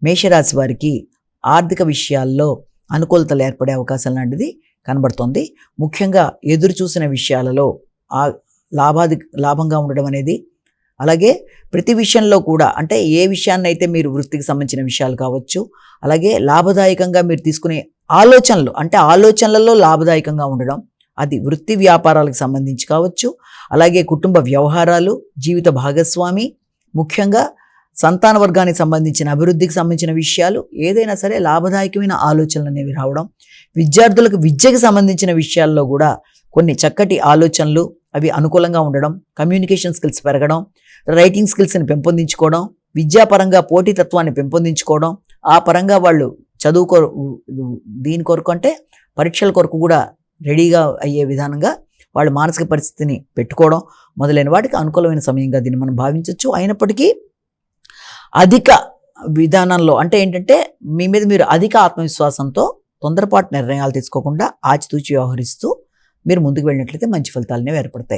మేషరాశి వారికి ఆర్థిక విషయాల్లో అనుకూలతలు ఏర్పడే అవకాశం లాంటిది కనబడుతోంది. ముఖ్యంగా ఎదురు చూసిన విషయాలలో లాభంగా ఉండడం అనేది, అలాగే ప్రతి విషయంలో కూడా అంటే ఏ విషయాన్ని అయితే మీరు వృత్తికి సంబంధించిన విషయాలు కావచ్చు, అలాగే లాభదాయకంగా మీరు తీసుకునే ఆలోచనలు అంటే ఆలోచనలలో లాభదాయకంగా ఉండడం, అది వృత్తి వ్యాపారాలకు సంబంధించి కావచ్చు, అలాగే కుటుంబ వ్యవహారాలు, జీవిత భాగస్వామి, ముఖ్యంగా సంతాన వర్గానికి సంబంధించిన అభివృద్ధికి సంబంధించిన విషయాలు ఏదైనా సరే లాభదాయకమైన ఆలోచనలు అనేవి రావడం, విద్యార్థులకు విద్యకు సంబంధించిన విషయాల్లో కూడా కొన్ని చక్కటి ఆలోచనలు అవి అనుకూలంగా ఉండడం, కమ్యూనికేషన్ స్కిల్స్ పెరగడం, రైటింగ్ స్కిల్స్ని పెంపొందించుకోవడం, విద్యాపరంగా పోటీతత్వాన్ని పెంపొందించుకోవడం, ఆ పరంగా వాళ్ళు దీని కొరకు అంటే పరీక్షల కొరకు కూడా రెడీగా అయ్యే విధానంగా వాళ్ళ మానసిక పరిస్థితిని పెట్టుకోవడం మొదలైన వాటికి అనుకూలమైన సమయంగా దీన్ని మనం భావించవచ్చు. అయినప్పటికీ అధిక విధానంలో అంటే ఏంటంటే మీ మీద మీరు అధిక ఆత్మవిశ్వాసంతో తొందరపాటు నిర్ణయాలు తీసుకోకుండా ఆచితూచి వ్యవహరిస్తూ మీరు ముందుకు వెళ్ళినట్లయితే మంచి ఫలితాలనే ఏర్పడతాయి.